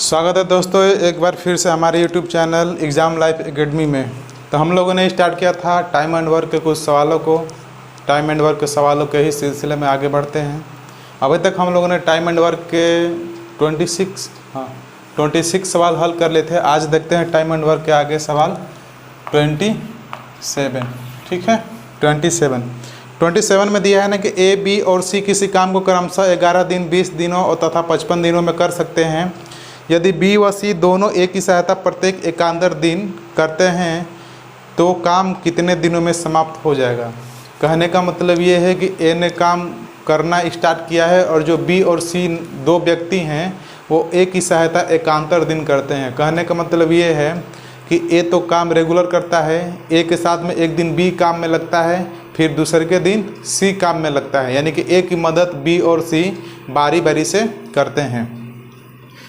स्वागत है दोस्तों एक बार फिर से हमारे YouTube channel exam life academy में। तो हम लोगों ने स्टार्ट किया था टाइम एंड वर्क के कुछ सवालों को। टाइम एंड वर्क के सवालों के ही सिलसिले में आगे बढ़ते हैं। अभी तक हम लोगों ने टाइम एंड वर्क के 26 सवाल हल कर लिए थे। आज देखते हैं टाइम एंड वर्क के आगे सवाल 27। ठीक है, 27 में दिया है ना कि ए, बी और सी किसी काम को क्रमशः 11 दिन, 20 दिनों और तथा 55 दिनों में कर सकते हैं। यदि बी व सी दोनों ए की सहायता प्रत्येक एकांतर दिन करते हैं तो काम कितने दिनों में समाप्त हो जाएगा। कहने का मतलब ये है कि ए ने काम करना स्टार्ट किया है और जो बी और सी दो व्यक्ति हैं वो ए की सहायता एकांतर दिन करते हैं। कहने का मतलब ये है कि ए तो काम रेगुलर करता है, ए के साथ में एक दिन बी काम में लगता है, फिर दूसरे के दिन सी काम में लगता है, यानी कि ए की मदद बी और सी बारी बारी से करते हैं।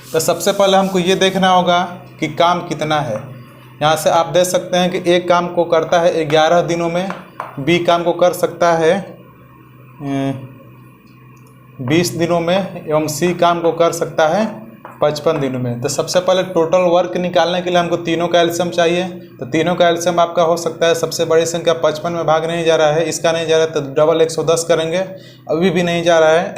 तो सबसे पहले हमको ये देखना होगा कि काम कितना है। यहाँ से आप देख सकते हैं कि ए काम को करता है 11 दिनों में, बी काम को कर सकता है 20 दिनों में एवं सी काम को कर सकता है 55 दिनों में। तो सबसे पहले टोटल वर्क निकालने के लिए हमको तीनों का एलसीएम चाहिए। तो तीनों का एलसीएम आपका हो सकता है, सबसे बड़ी संख्या 55 में भाग नहीं जा रहा है, इसका नहीं जा रहा है तो डबल 110 करेंगे, अभी भी नहीं जा रहा है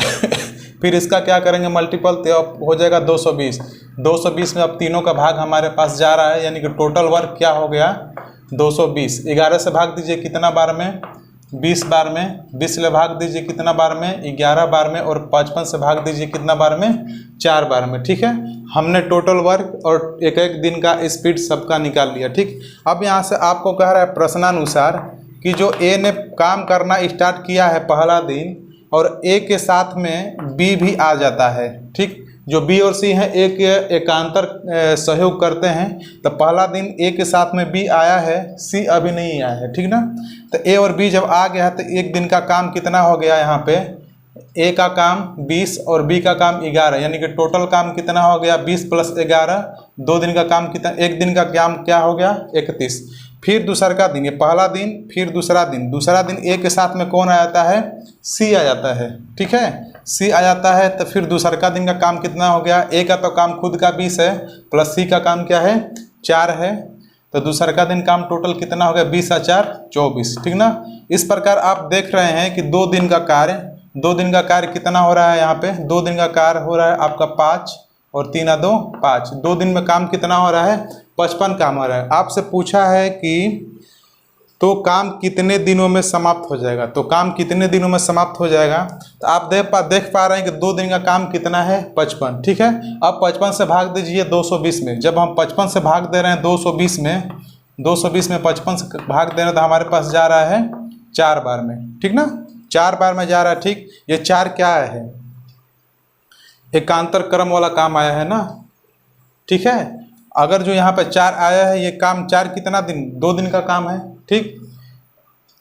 फिर इसका क्या करेंगे मल्टीपल, तो अब हो जाएगा 220। 220 में अब तीनों का भाग हमारे पास जा रहा है, यानी कि टोटल वर्क क्या हो गया 220। 11 से भाग दीजिए कितना बार में, 20 बार में, 20 से भाग दीजिए कितना बार में 11 बार में, और 55 से भाग दीजिए कितना बार में 4 बार में। ठीक है, हमने टोटल वर्क और एक एक दिन का स्पीड सबका निकाल लिया। ठीक, अब यहाँ से आपको कह रहा है प्रश्नानुसार कि जो ए ने काम करना स्टार्ट किया है पहला दिन और ए के साथ में बी भी आ जाता है। ठीक, जो बी और सी हैं एक एकांतर सहयोग करते हैं, तो पहला दिन ए के साथ में बी आया है, सी अभी नहीं आया है। ठीक ना, तो ए और बी जब आ गया तो एक दिन का काम कितना हो गया, यहाँ पे ए का काम 20 और बी का काम 11, यानी कि टोटल काम कितना हो गया 20 + 11। 2 दिन का काम कितना, एक दिन का काम क्या हो गया 31। फिर दूसरा का दिन, ये पहला दिन फिर दूसरा दिन ए के साथ में कौन आ जाता है, सी आ जाता है। ठीक है, सी आ जाता है तो फिर दूसरा का दिन का काम कितना हो गया, ए का तो काम खुद का 20 है प्लस सी का काम क्या है 4 है, तो दूसरा का दिन काम टोटल कितना हो गया 20 और 4 24। ठीक ना, इस प्रकार आप देख रहे हैं कि 2 दिन का कार्य कितना हो रहा है, यहाँ पे 2 दिन का कार्य हो रहा है आपका 5 और 3 और 2 5। 2 दिन में काम कितना हो रहा है 55 काम हो रहा है। आपसे पूछा है कि तो काम कितने दिनों में समाप्त हो जाएगा, तो काम कितने दिनों में समाप्त हो जाएगा, तो आप देख पा रहे हैं कि 2 दिन का काम कितना है 55। ठीक है, अब 55 से भाग दीजिए 220 में। जब हम 55 से भाग दे रहे हैं 220 में 55 से भाग दे रहे हैं तो हमारे पास जा रहा है 4 बार में। ठीक ना, 4 बार में जा रहा है। ठीक, ये 4 क्या है, एकांतर क्रम वाला काम आया है ना। ठीक है, अगर जो यहाँ पे 4 आया है, ये काम 4 कितना दिन, 2 दिन का काम है। ठीक,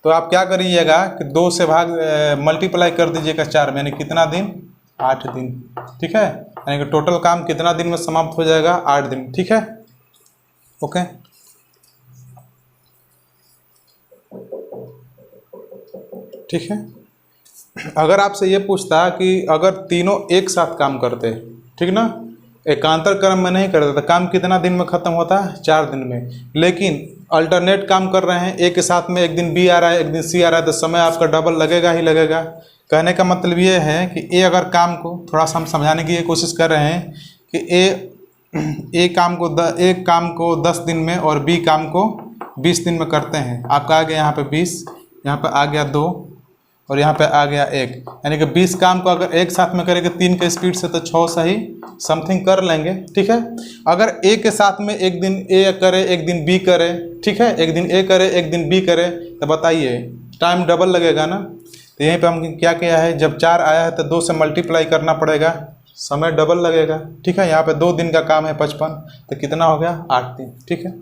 तो आप क्या करिएगा कि 2 से मल्टीप्लाई कर दीजिएगा 4 में, यानी कितना दिन 8 दिन। ठीक है, यानी कि टोटल काम कितना दिन में समाप्त हो जाएगा 8 दिन। ठीक है, ओके। ठीक है, अगर आपसे ये पूछता कि अगर तीनों एक साथ काम करते, ठीक ना, एकांतर क्रम में नहीं करते तो काम कितना दिन में ख़त्म होता है 4 दिन में, लेकिन अल्टरनेट काम कर रहे हैं, ए के साथ में एक दिन बी आ रहा है एक दिन सी आ रहा है, तो समय आपका डबल लगेगा ही लगेगा। कहने का मतलब ये है कि ए अगर काम को थोड़ा सा हम समझाने की कोशिश कर रहे हैं कि ए काम को 10 दिन में और बी काम को 20 दिन में करते हैं। आपका आ गया यहाँ पे 20, यहाँ पे आ गया 2 और यहाँ पे आ गया 1, यानी कि 20 काम को अगर एक साथ में करेंगे 3 के स्पीड से तो 6 सही समथिंग कर लेंगे। ठीक है, अगर ए के साथ में एक दिन ए करे एक दिन बी करे, ठीक है, एक दिन ए करे एक दिन बी करे, तो बताइए टाइम डबल लगेगा ना। तो यहीं पे हम क्या किया है, जब 4 आया है तो 2 से मल्टीप्लाई करना पड़ेगा, समय डबल लगेगा। ठीक है, यहाँ पे 2 दिन का काम है 55, तो कितना हो गया 8 दिन। ठीक है,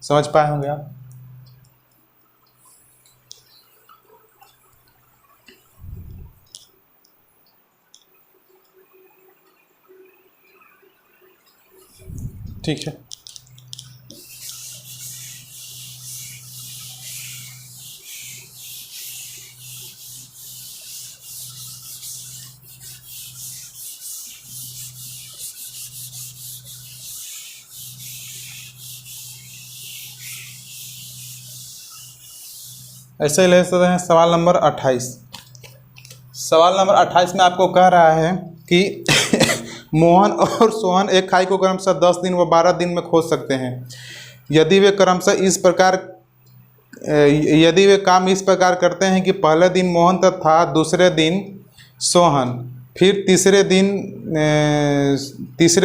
समझ पाए होंगे आप। ठीक है, ऐसे ही ले सकते हैं सवाल नंबर 28। सवाल नंबर 28 में आपको कह रहा है कि मोहन और सोहन एक खाई को क्रमशः 10 दिन व 12 दिन में खोज सकते हैं। यदि वे काम इस प्रकार करते हैं कि पहले दिन मोहन तथा दूसरे दिन सोहन, फिर तीसरे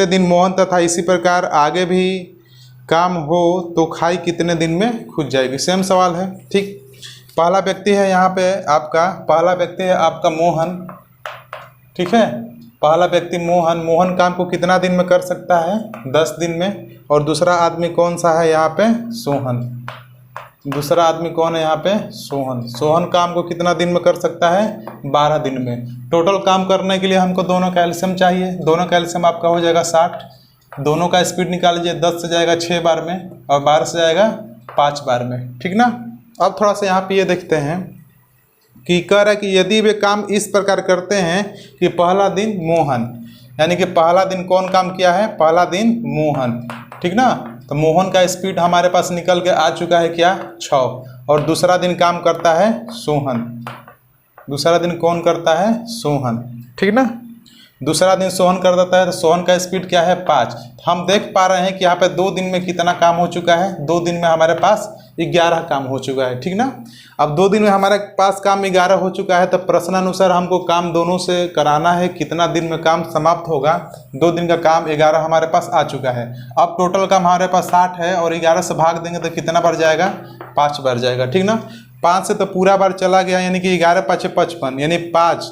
दिन मोहन तथा इसी प्रकार आगे भी काम हो तो खाई कितने दिन में खुज जाएगी। सेम सवाल है। ठीक, पहला व्यक्ति है यहाँ पे आपका मोहन। ठीक है, पहला व्यक्ति मोहन काम को कितना दिन में कर सकता है? 10 दिन में। और दूसरा आदमी कौन सा है यहाँ पे? सोहन। दूसरा आदमी कौन है यहाँ पे? सोहन काम को कितना दिन में कर सकता है? 12 दिन में। टोटल काम करने के लिए हमको दोनों का एलसीएम चाहिए। दोनों का एलसीएम आपका हो जाएगा 60। दोनों का स्पीड निकाल लीजिए। 10 से जाएगा 6 बार में और 12 से जाएगा 5 बार में। ठीक ना। अब थोड़ा सा यहाँ पे ये देखते हैं कि कह रहा है कि यदि वे काम इस प्रकार करते हैं कि पहला दिन मोहन, यानी कि पहला दिन कौन काम किया है? पहला दिन मोहन। ठीक ना। तो मोहन का स्पीड हमारे पास निकल के आ चुका है क्या? 6। और दूसरा दिन काम करता है सोहन। दूसरा दिन कौन करता है? सोहन। ठीक ना। दूसरा दिन सोहन कर देता है तो सोहन का स्पीड क्या है? 5। हम देख पा रहे हैं कि यहाँ पे 2 दिन में कितना काम हो चुका है? 2 दिन में हमारे पास 11 काम हो चुका है। ठीक ना। अब 2 दिन में हमारे पास काम 11 हो चुका है तो प्रश्नानुसार हमको काम दोनों से कराना है। कितना दिन में काम समाप्त होगा? 2 दिन का काम 11 हमारे पास आ चुका है। अब टोटल काम हमारे पास 60 है और 11 से भाग देंगे तो कितना बार जाएगा? 5 बार जाएगा। ठीक ना। 5 से तो पूरा बार चला गया, यानी कि 11 5 55, यानी 5।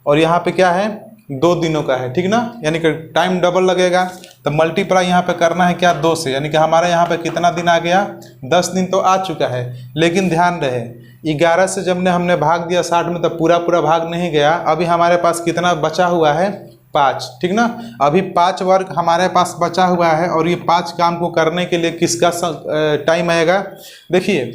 और यहाँ पे क्या है? 2 दिनों का है। ठीक ना। यानी कि टाइम डबल लगेगा तो मल्टीप्लाई यहाँ पे करना है क्या? 2 से, यानी कि हमारे यहाँ पे कितना दिन आ गया? 10 दिन तो आ चुका है। लेकिन ध्यान रहे 11 से जब हमने भाग दिया 60 में तो पूरा भाग नहीं गया। अभी हमारे पास कितना बचा हुआ है? 5। ठीक ना। अभी 5 वर्ग हमारे पास बचा हुआ है और ये 5 काम को करने के लिए किसका टाइम आएगा? देखिए,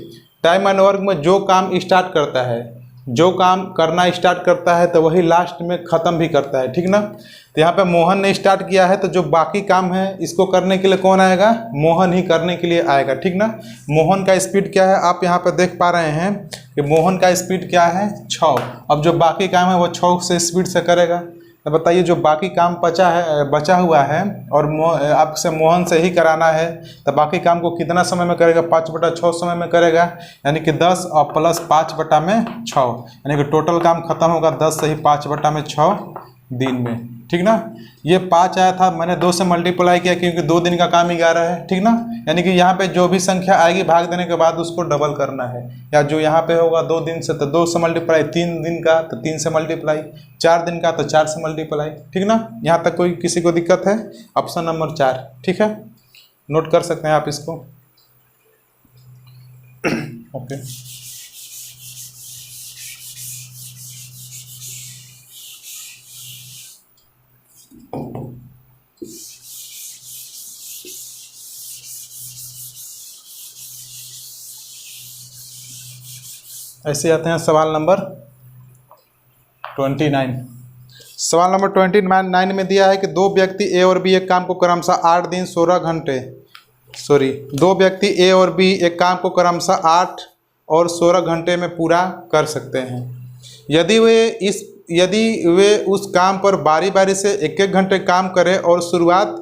टाइम एंड वर्क में जो काम स्टार्ट करता है, जो काम करना स्टार्ट करता है तो वही लास्ट में ख़त्म भी करता है। ठीक ना। तो यहाँ पे मोहन ने स्टार्ट किया है तो जो बाकी काम है इसको करने के लिए कौन आएगा? मोहन ही करने के लिए आएगा। ठीक ना। मोहन का स्पीड क्या है? आप यहाँ पे देख पा रहे हैं कि मोहन का स्पीड क्या है? 6। अब जो बाकी काम है वो 6 से स्पीड से करेगा। तो बताइए, जो बाकी काम बचा हुआ है और आपसे मोहन से ही कराना है तो बाकी काम को कितना समय में करेगा? 5/6 समय में करेगा, यानी कि 10 और प्लस 5/6, यानी कि टोटल काम खत्म होगा 10 से ही 5/6 दिन में। ठीक ना। ये 5 आया था, मैंने 2 से मल्टीप्लाई किया क्योंकि 2 दिन का काम 11 है। ठीक ना। यानी कि यहाँ पे जो भी संख्या आएगी भाग देने के बाद उसको डबल करना है। या जो यहाँ पे होगा 2 दिन से तो 2 से मल्टीप्लाई, 3 दिन का तो 3 से मल्टीप्लाई, 4 दिन का तो 4 से मल्टीप्लाई। ठीक ना। यहाँ तक कोई किसी को दिक्कत है? Option number 4। ठीक है, नोट कर सकते हैं आप इसको। ओके। ऐसे आते हैं सवाल नंबर 29। सवाल नंबर 29 में दिया है कि 2 व्यक्ति ए और बी एक काम को क्रमशः 8 दिन 16 घंटे 2 व्यक्ति ए और बी एक काम को क्रमशः 8 और 16 घंटे में पूरा कर सकते हैं। यदि वे उस काम पर बारी बारी से 1-1 घंटे काम करें और शुरुआत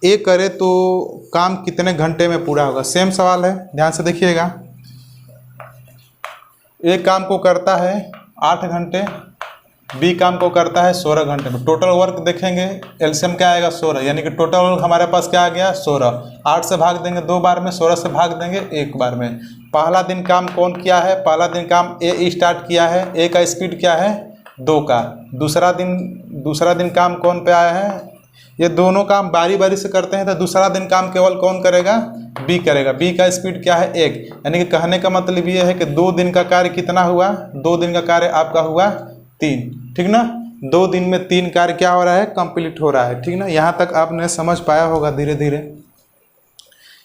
ए करे तो काम कितने घंटे में पूरा होगा? सेम सवाल है, ध्यान से देखिएगा। ए काम को करता है 8 घंटे, बी काम को करता है 16 घंटे में। टोटल वर्क देखेंगे, एलसीएम क्या आएगा? 16, यानी कि टोटल वर्क हमारे पास क्या आ गया? 16। 8 से भाग देंगे 2 बार में, 16 से भाग देंगे 1 बार में। पहला दिन काम कौन किया है? पहला दिन काम ए स्टार्ट किया है। ए का स्पीड क्या है? 2 का। दूसरा दिन काम कौन पे आया है? ये दोनों काम बारी बारी से करते हैं तो दूसरा दिन काम केवल कौन करेगा? बी करेगा। बी का स्पीड क्या है? 1। यानी कि कहने का मतलब ये है कि 2 दिन का कार्य कितना हुआ? 2 दिन का कार्य आपका हुआ 3। ठीक ना। 2 दिन में 3 कार्य क्या हो रहा है? कंप्लीट हो रहा है। ठीक ना। यहाँ तक आपने समझ पाया होगा, धीरे धीरे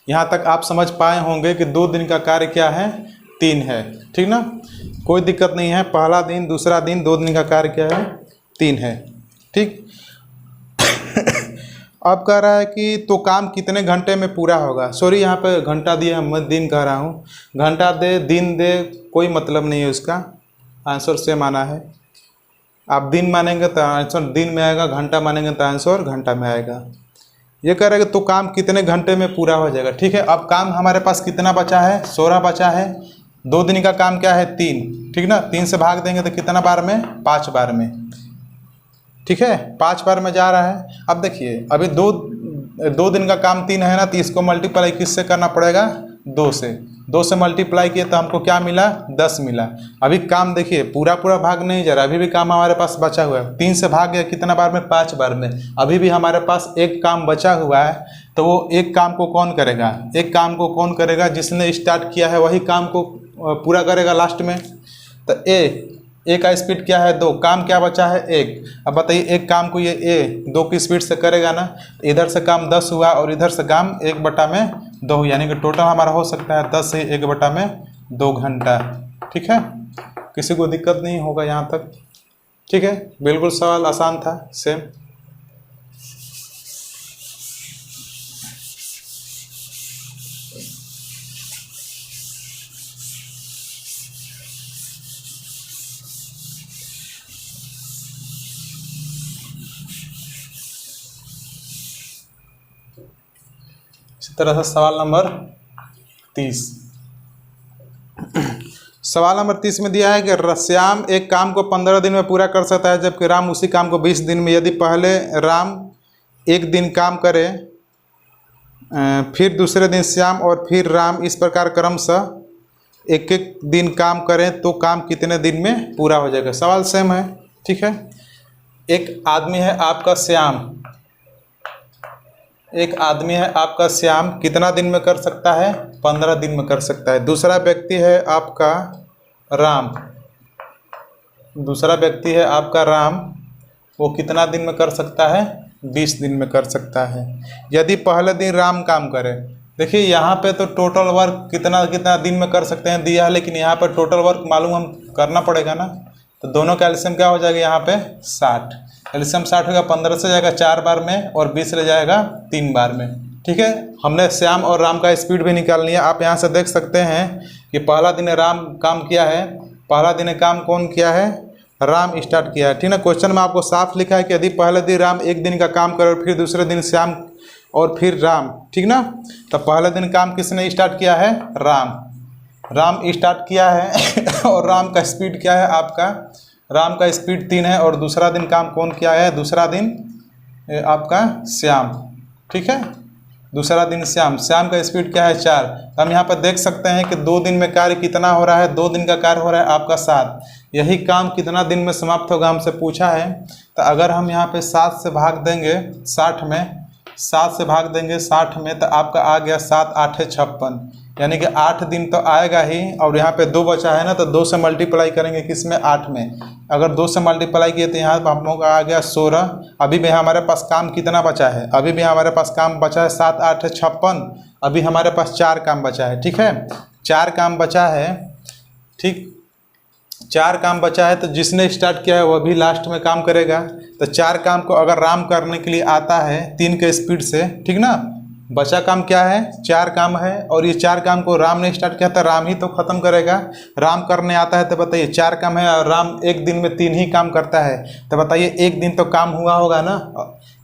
यहाँ तक आप समझ पाए होंगे कि 2 दिन का कार्य क्या है? 3 है। ठीक ना। कोई दिक्कत नहीं है। पहला दिन, दूसरा दिन, 2 दिन का कार्य क्या है? 3 है। ठीक। अब कह रहा है कि तो काम कितने घंटे में पूरा होगा। सॉरी यहाँ पे घंटा दिया है, मैं दिन कह रहा हूँ। घंटा दे दिन दे कोई मतलब नहीं है उसका, आंसर सेम आना है। आप दिन मानेंगे तो आंसर दिन में आएगा, घंटा मानेंगे तो आंसर घंटा में आएगा। ये कह रहा है कि तो काम कितने घंटे में पूरा हो जाएगा। ठीक है, अब काम हमारे पास कितना बचा है, 16 बचा है। 2 दिन का काम क्या है, 3, ठीक ना। 3 से भाग देंगे तो कितना बार में, 5 बार में। ठीक है, 5 बार में जा रहा है। अब देखिए अभी दो दिन का काम 3 है ना, तो इसको मल्टीप्लाई किससे करना पड़ेगा, 2 से। 2 से मल्टीप्लाई किए तो हमको क्या मिला, 10 मिला। अभी काम देखिए पूरा भाग नहीं जा रहा, अभी भी काम हमारे पास बचा हुआ है। 3 से भाग गया कितना बार में, 5 बार में। अभी भी हमारे पास एक काम बचा हुआ है, तो वो एक काम को कौन करेगा, एक काम को कौन करेगा, जिसने स्टार्ट किया है वही काम को पूरा करेगा लास्ट में। तो ए का स्पीड क्या है, 2, काम क्या बचा है, 1। अब बताइए एक काम को ये ए 2 की स्पीड से करेगा ना, इधर से काम 10 हुआ और इधर से काम 1/2, यानी कि टोटल हमारा हो सकता है 10 से 1/2 घंटा। ठीक है, किसी को दिक्कत नहीं होगा यहाँ तक। ठीक है, बिल्कुल सवाल आसान था, सेम। इसी तरह से सवाल नंबर 30। सवाल नंबर 30 में दिया है कि श्याम एक काम को 15 दिन में पूरा कर सकता है, जबकि राम उसी काम को 20 दिन में। यदि पहले राम एक दिन काम करे, फिर दूसरे दिन श्याम और फिर राम इस प्रकार क्रमशः एक एक दिन काम करें, तो काम कितने दिन में पूरा हो जाएगा। सवाल सेम है। ठीक है, एक आदमी है आपका श्याम, एक आदमी है आपका श्याम, कितना दिन में कर सकता है, 15 दिन में कर सकता है। दूसरा व्यक्ति है आपका राम, दूसरा व्यक्ति है आपका राम, वो कितना दिन में कर सकता है, 20 दिन में कर सकता है। यदि पहले दिन राम काम करे, देखिए यहाँ पे तो टोटल वर्क कितना कितना दिन में कर सकते हैं दिया है, लेकिन यहाँ पर टोटल वर्क मालूम हम करना पड़ेगा ना। तो दोनों का एलसीएम क्या हो जाएगा, यहाँ पे 60। एलसीएम 60 होगा, 15 से जाएगा 4 बार में और 20 से जाएगा 3 बार में। ठीक है, हमने श्याम और राम का स्पीड भी निकाल लिया। आप यहाँ से देख सकते हैं कि पहला दिन राम काम किया है, पहला दिन काम कौन किया है, राम स्टार्ट किया है। ठीक है, क्वेश्चन में आपको साफ लिखा है कि यदि पहले दिन राम एक दिन का काम करे और फिर दूसरे दिन श्याम और फिर राम, ठीक ना। तो पहले दिन काम किसने स्टार्ट किया है, राम स्टार्ट किया है और राम का स्पीड क्या है आपका, राम का स्पीड 3 है। और दूसरा दिन काम कौन किया है, दूसरा दिन आपका श्याम। ठीक है, दूसरा दिन श्याम का स्पीड क्या है, 4। हम यहाँ पर देख सकते हैं कि 2 दिन में कार्य कितना हो रहा है, 2 दिन का कार्य हो रहा है आपका 7। यही काम कितना दिन में समाप्त होगा हमसे पूछा है। तो अगर हम यहाँ पे 7 से भाग देंगे 60 में, 7 से भाग देंगे 60 में, तो आपका आ गया 7 8 56, यानी कि 8 दिन तो आएगा ही। और यहाँ पे 2 बचा है ना, तो 2 से मल्टीप्लाई करेंगे किस में, 8 में। अगर 2 से मल्टीप्लाई किए तो यहाँ पर हम लोग का आ गया 16। अभी भी हमारे पास काम कितना बचा है, अभी भी हमारे पास काम बचा है 7 8 56। अभी हमारे पास 4 काम बचा है। ठीक है, 4 काम बचा है। ठीक, 4 काम बचा है, तो जिसने स्टार्ट किया है वह भी लास्ट में काम करेगा। तो 4 काम को अगर राम करने के लिए आता है 3 के स्पीड से, ठीक ना, बचा काम क्या है, 4 काम है। और ये 4 काम को राम ने स्टार्ट किया था, राम ही तो ख़त्म करेगा। राम करने आता है तो बताइए 4 काम है और राम एक दिन में 3 ही काम करता है, तो बताइए एक दिन तो काम हुआ होगा ना,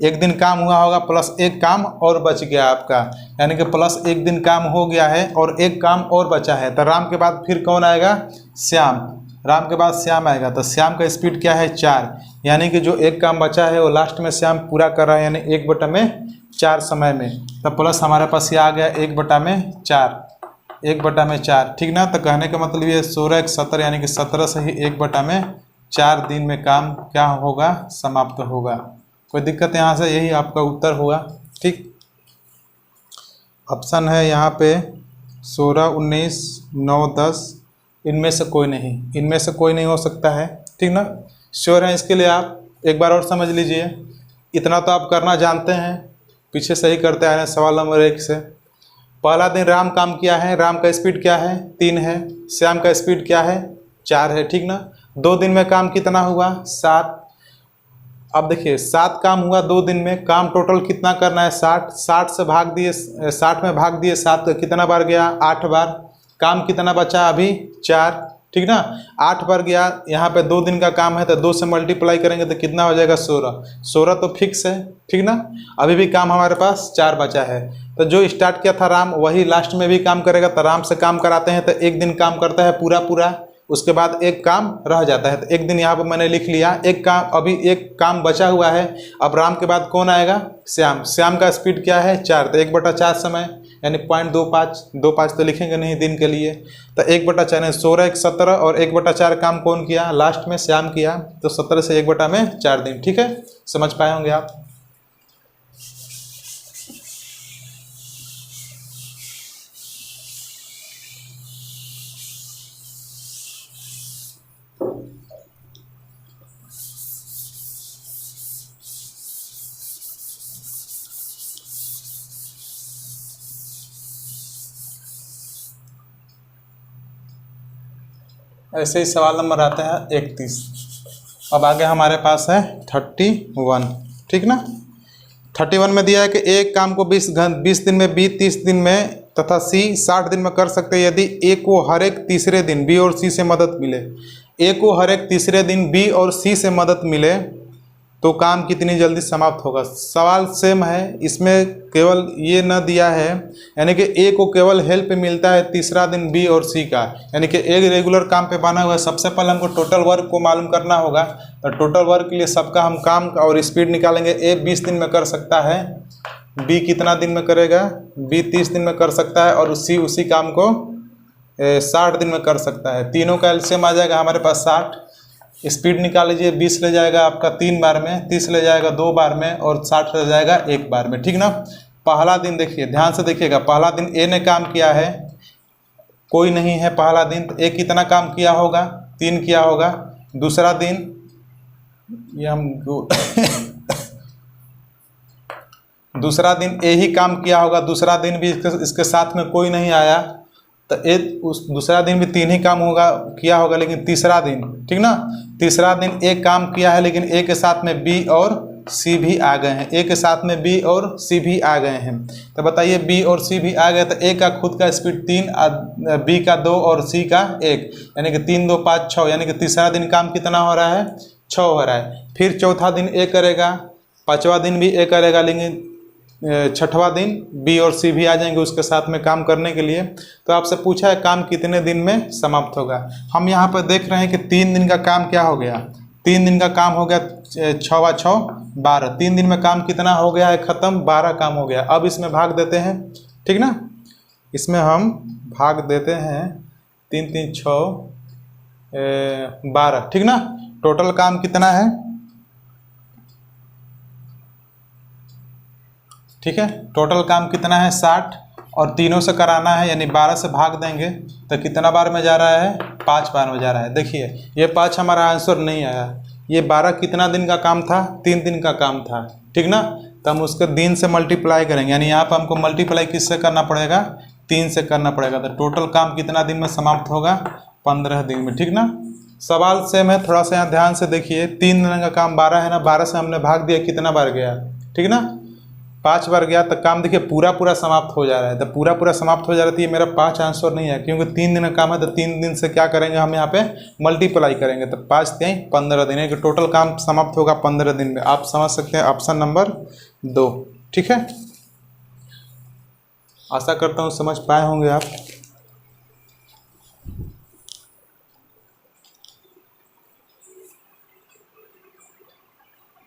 एक दिन काम हुआ होगा प्लस एक काम और बच गया आपका, यानी कि प्लस एक दिन काम हो गया है और एक काम और बचा है। तो राम के बाद फिर कौन आएगा, श्याम। राम के बाद श्याम आएगा, तो श्याम का स्पीड क्या है, 4, यानी कि जो एक काम बचा है वो लास्ट में श्याम पूरा कर रहा है, यानी 1/4 समय में। तब प्लस हमारे पास ये आ गया 1/4, 1/4। ठीक ना, तो कहने का मतलब ये 16 1 17, यानी कि 17 से ही 1/4 दिन में काम क्या होगा, समाप्त होगा। कोई दिक्कत यहाँ से, यही आपका उत्तर होगा। ठीक, ऑप्शन है यहाँ पे 16 19 9 10, इनमें से कोई नहीं, इनमें से कोई नहीं हो सकता है। ठीक ना, श्योर है इसके लिए आप एक बार और समझ लीजिए। इतना तो आप करना जानते हैं, पीछे सही करते आ रहे हैं। सवाल नंबर 1 से, पहला दिन राम काम किया है, राम का स्पीड क्या है, 3 है। श्याम का स्पीड क्या है, 4 है। ठीक ना, 2 दिन में काम कितना हुआ, 7। अब देखिए 7 काम हुआ 2 दिन में, काम टोटल कितना करना है 60, 60 से भाग दिए, 60 में भाग दिए 7 का कितना बार गया 8 बार, काम कितना बचा अभी 4, ठीक ना, 8 बार गया। यहाँ पे 2 दिन का काम है तो 2 से मल्टीप्लाई करेंगे तो कितना हो जाएगा 16, 16 तो फिक्स है, ठीक ना। अभी भी काम हमारे पास 4 बचा है, तो जो स्टार्ट किया था राम वही लास्ट में भी काम करेगा, तो राम से काम कराते हैं तो एक दिन काम करता है पूरा पूरा, उसके बाद एक काम रह जाता है, तो एक दिन यहाँ पर मैंने लिख लिया, एक काम, अभी एक काम बचा हुआ है। अब राम के बाद कौन आएगा श्याम, श्याम का स्पीड क्या है 4, तो 1/4 समय यानी 0.25 तो लिखेंगे नहीं दिन के लिए, तो 1/4 यानी 16 1 17 और 1/4 काम कौन किया लास्ट में श्याम किया, तो 17 से 1/4 दिन, ठीक है, समझ पाए होंगे आप। ऐसे ही सवाल नंबर आता है 31। अब आगे हमारे पास है 31, ठीक ना। 31 में दिया है कि एक काम को 20 दिन में, बी 30 दिन में तथा सी 60 दिन में कर सकते हैं यदि ए को हर एक तीसरे दिन बी और सी से मदद मिले। ए को हर एक तीसरे दिन बी और सी से मदद मिले तो काम कितनी जल्दी समाप्त होगा। सवाल सेम है, इसमें केवल ये न दिया है, यानी कि ए को केवल हेल्प मिलता है तीसरा दिन बी और सी का, यानी कि एक रेगुलर काम पे बना हुआ है। सबसे पहले हमको टोटल वर्क को मालूम करना होगा, तो टोटल वर्क के लिए सबका हम काम और स्पीड निकालेंगे। ए 20 दिन में कर सकता है, बी कितना दिन में करेगा, बी 30 दिन में कर सकता है, और सी उसी काम को 60 दिन में कर सकता है। तीनों का एलसीएम आ जाएगा हमारे पास 60। स्पीड निकाल लीजिए, 20 ले जाएगा आपका 3 बार में, 30 ले जाएगा 2 बार में, और 60 ले जाएगा 1 बार में, ठीक ना। पहला दिन देखिए, ध्यान से देखिएगा, पहला दिन ए ने काम किया है, कोई नहीं है पहला दिन, तो ए कितना काम किया होगा 3 किया होगा। दूसरा दिन ये हम दूसरा दिन ए ही काम किया होगा, दूसरा दिन भी इसके साथ में कोई नहीं आया, तो ए उस दूसरा दिन भी 3 ही काम होगा किया होगा। लेकिन तीसरा दिन, ठीक ना, तीसरा दिन ए काम किया है, लेकिन ए के साथ में बी और सी भी आ गए हैं, ए के साथ में बी और सी भी आ गए हैं। तो बताइए बी और सी भी आ गए, तो ए का खुद का स्पीड 3, बी का 2 और सी का 1, यानी कि 3 2 5 6, यानी कि तीसरा दिन काम कितना हो रहा है 6 हो रहा है। फिर चौथा दिन ए करेगा, पाँचवा दिन भी ए करेगा, लेकिन छठवां दिन बी और सी भी आ जाएंगे उसके साथ में काम करने के लिए। तो आपसे पूछा है काम कितने दिन में समाप्त होगा। हम यहाँ पर देख रहे हैं कि 3 दिन का काम क्या हो गया, 3 दिन का काम हो गया 6 × 6 12, 3 दिन में काम कितना हो गया है खत्म, 12 काम हो गया। अब इसमें भाग देते हैं, ठीक ना, इसमें हम भाग देते हैं 3 3 6 12, ठीक ना। टोटल काम कितना है, ठीक है, टोटल काम कितना है 60, और तीनों से कराना है, यानी 12 से भाग देंगे तो कितना बार में जा रहा है 5 बार में जा रहा है। देखिए ये 5 हमारा आंसर नहीं आया, ये 12 कितना दिन का काम था 3 दिन का काम था, ठीक ना। तो हम उसके दिन से मल्टीप्लाई करेंगे, यानी यहाँ पर हमको मल्टीप्लाई किससे करना पड़ेगा 3 से करना पड़ेगा। तो टोटल काम कितना दिन में समाप्त होगा 15 दिन में, ठीक ना। सवाल सेम है, थोड़ा सा यहाँ ध्यान से देखिए, 3 दिन का काम 12 है ना, 12 से हमने भाग दिया कितना बार गया, ठीक ना, 5 बार गया, तो काम देखिए पूरा पूरा समाप्त हो जा रहा है। तो पूरा पूरा समाप्त हो जा रहा है, ये मेरा 5 आंसर नहीं है, क्योंकि 3 दिन का काम है, तो 3 दिन से क्या करेंगे हम यहाँ पे मल्टीप्लाई करेंगे, तो 5 3 15 दिन है कि टोटल काम समाप्त होगा 15 दिन में। आप समझ सकते हैं ऑप्शन नंबर 2, ठीक है। आशा करता हूँ समझ पाए होंगे आप।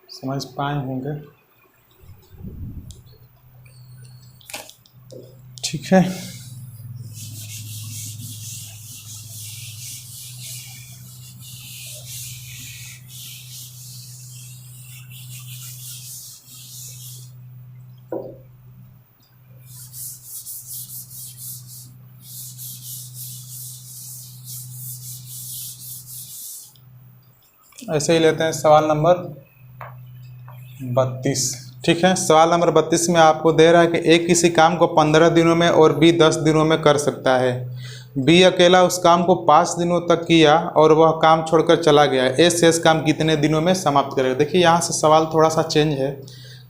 समझ पाए होंगे, ठीक है। ऐसे ही लेते हैं सवाल नंबर 32, ठीक है। सवाल नंबर 32 में आपको दे रहा है कि ए किसी काम को 15 दिनों में और बी 10 दिनों में कर सकता है, बी अकेला उस काम को 5 दिनों तक किया और वह काम छोड़कर चला गया, ए शेष काम कितने दिनों में समाप्त करेगा। देखिए यहाँ से सवाल थोड़ा सा चेंज है,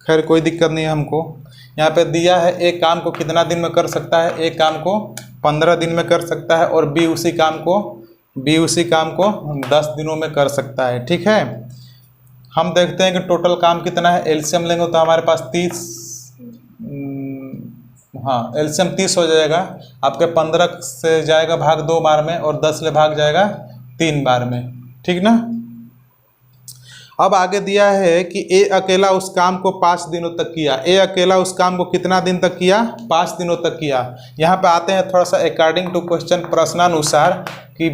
खैर कोई दिक्कत नहीं है हमको। यहाँ पे दिया है एक काम को कितना दिन में कर सकता है, एक काम को 15 दिन में कर सकता है और बी उसी काम को 10 दिनों में कर सकता है। ठीक है, हम देखते हैं कि टोटल काम कितना है। एलसीएम लेंगे तो हमारे पास 30, हाँ एलसीएम 30 हो जाएगा आपके। 15 से जाएगा भाग 2 बार में और 10 से भाग जाएगा 3 बार में, ठीक ना। अब आगे दिया है कि ए अकेला उस काम को 5 दिनों तक किया। ए अकेला उस काम को कितना दिन तक किया, 5 दिनों तक किया। यहाँ पे आते हैं थोड़ा सा अकॉर्डिंग टू क्वेश्चन, प्रश्नानुसार कि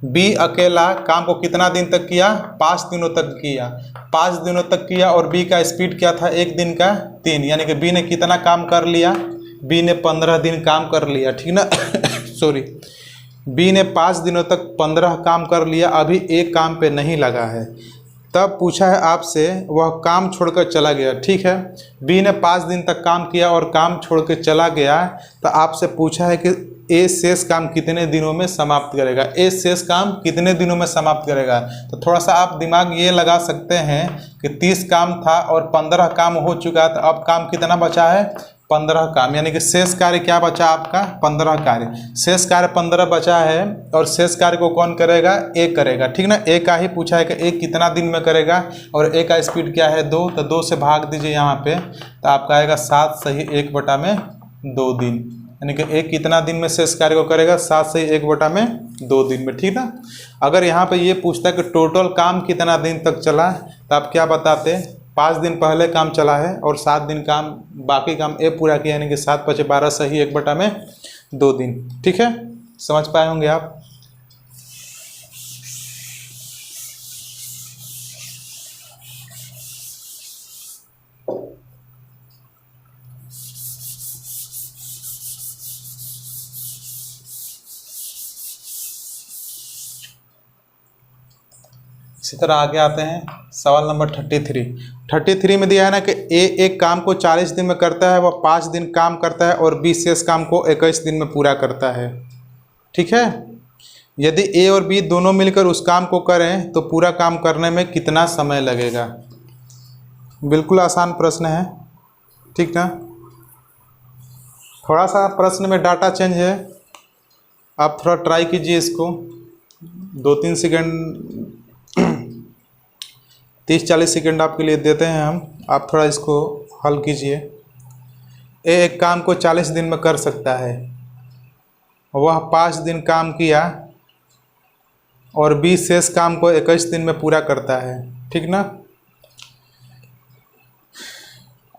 बी अकेला काम को कितना दिन तक किया, 5 दिनों तक किया। 5 दिनों तक किया और बी का स्पीड क्या था, 1 दिन का 3, यानी कि बी ने कितना काम कर लिया, बी ने 15 दिन काम कर लिया, ठीक ना। सॉरी, बी ने 5 दिनों तक 15 काम कर लिया, अभी एक काम पे नहीं लगा है। तब पूछा है आपसे वह काम छोड़कर चला गया। ठीक है, बी ने 5 दिन तक काम किया और काम छोड़ के चला गया, तो आपसे पूछा है कि ए शेष काम कितने दिनों में समाप्त करेगा। ए शेष काम कितने दिनों में समाप्त करेगा, तो थोड़ा सा आप दिमाग ये लगा सकते हैं कि 30 काम था और 15 काम हो चुका, तो अब काम कितना बचा है, 15 काम, यानी कि शेष कार्य क्या बचा आपका, 15 कार्य। शेष कार्य 15 बचा है और शेष कार्य को कौन करेगा, ए करेगा, ठीक ना। ए का ही पूछा है कि ए कितना दिन में करेगा और ए का स्पीड क्या है 2, तो 2 से भाग दीजिए यहाँ पे, तो आपका आएगा 7 सही 1/2 दिन, यानी कि ए कितना दिन में शेष कार्य को करेगा, 7 सही 1/2 दिन में, ठीक ना। अगर यहाँ पे ये पूछता है कि टोटल काम कितना दिन तक चला, तो आप क्या बताते, 5 दिन पहले काम चला है और 7 दिन काम बाकी काम ए पूरा किया, यानी कि 7 × 5 = 12 सही 1/2 दिन, ठीक है। समझ पाए होंगे आप। इसी तरह आगे आते हैं सवाल नंबर 33 में दिया है ना कि ए एक काम को 40 दिन में करता है, वह 5 दिन काम करता है और बी शेष काम को 21 दिन में पूरा करता है। ठीक है, यदि ए और बी दोनों मिलकर उस काम को करें तो पूरा काम करने में कितना समय लगेगा। बिल्कुल आसान प्रश्न है, ठीक ना। थोड़ा सा प्रश्न में डाटा चेंज है, आप थोड़ा ट्राई कीजिए इसको, 2-3 सेकेंड 30-40 सेकेंड आपके लिए देते हैं हम, आप थोड़ा इसको हल कीजिए। ए एक काम को 40 दिन में कर सकता है, वह 5 दिन काम किया और बी शेष काम को 21 दिन में पूरा करता है, ठीक ना।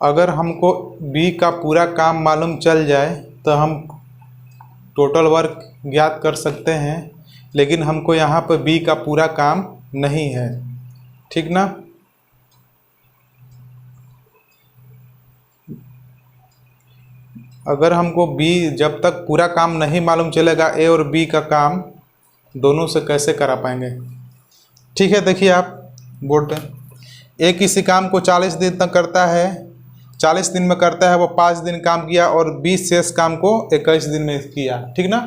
अगर हमको बी का पूरा काम मालूम चल जाए तो हम टोटल वर्क ज्ञात कर सकते हैं, लेकिन हमको यहाँ पर बी का पूरा काम नहीं है, ठीक ना। अगर हमको बी जब तक पूरा काम नहीं मालूम चलेगा, ए और बी का काम दोनों से कैसे करा पाएंगे। ठीक है, देखिए आप बोर्ड पे, ए किसी काम को 40 दिन तक करता है, 40 दिन में करता है, वो 5 दिन काम किया और बी शेष काम को 21 दिन में किया, ठीक ना।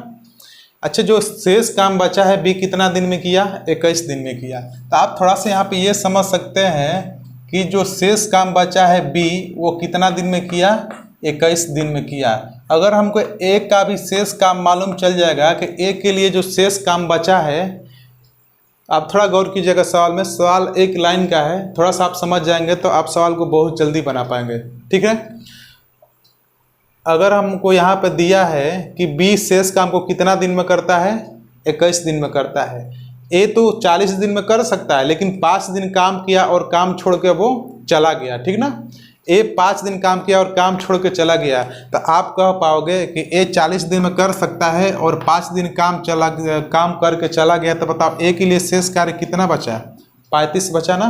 अच्छा, जो शेष काम बचा है बी कितना दिन में किया, 21 दिन में किया। तो आप थोड़ा सा यहाँ पे ये समझ सकते हैं कि जो शेष काम बचा है बी वो कितना दिन में किया, 21 दिन में किया। अगर हमको ए का भी शेष काम मालूम चल जाएगा कि ए के लिए जो शेष काम बचा है, आप थोड़ा गौर कीजिएगा सवाल में, सवाल एक लाइन का है, थोड़ा सा आप समझ जाएंगे तो आप सवाल को बहुत जल्दी बना पाएंगे, ठीक है। अगर हमको यहाँ पे दिया है कि बी शेष काम को कितना दिन में करता है, 21 दिन में करता है। ए तो 40 दिन में कर सकता है, लेकिन 5 दिन काम किया और काम छोड़ के वो चला गया, ठीक ना। ए 5 दिन काम किया और काम छोड़ के चला गया, तो आप कह पाओगे कि ए 40 दिन में कर सकता है और 5 दिन काम करके चला गया, तो बताओ ए के लिए शेष कार्य कितना बचा, 35 बचा ना,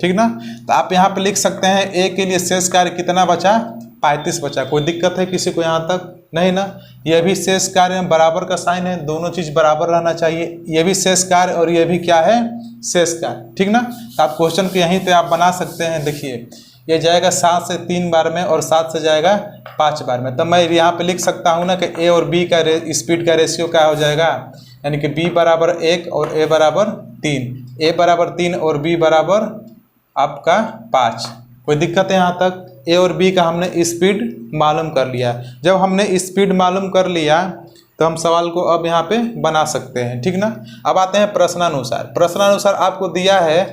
ठीक ना। तो आप यहाँ पे लिख सकते हैं ए के लिए शेष कार्य कितना बचा, 35 बचा। कोई दिक्कत है किसी को यहाँ तक, नहीं ना। यह भी शेष कार्य में बराबर का साइन है, दोनों चीज़ बराबर रहना चाहिए, ये भी शेष कार्य और ये भी क्या है, शेष कार्य, ठीक ना। तो आप क्वेश्चन को यहीं पे आप बना सकते हैं। देखिए ये जाएगा 7 से 3 बार में और 7 से जाएगा 5 बार में। तो मैं यहाँ पे लिख सकता हूँ ना कि ए और बी का स्पीड का रेशियो क्या हो जाएगा, यानी कि बी बराबर 1 और ए बराबर 3, ए बराबर 3 और बी बराबर आपका 5। कोई दिक्कत है यहाँ तक? ए और बी का हमने स्पीड मालूम कर लिया। जब हमने स्पीड मालूम कर लिया तो हम सवाल को अब यहाँ पे बना सकते हैं, ठीक ना। अब आते हैं प्रश्नानुसार। प्रश्नानुसार आपको दिया है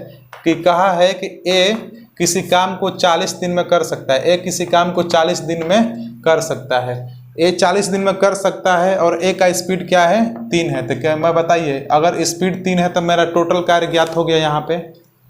कि कहा है कि ए किसी काम को 40 दिन में कर सकता है, ए किसी काम को 40 दिन में कर सकता है, ए 40 दिन में कर सकता है और ए का स्पीड क्या है, 3 है। तो क्या मैं बताइए, अगर स्पीड 3 है तो मेरा टोटल कार्य ज्ञात हो गया, यहाँ पे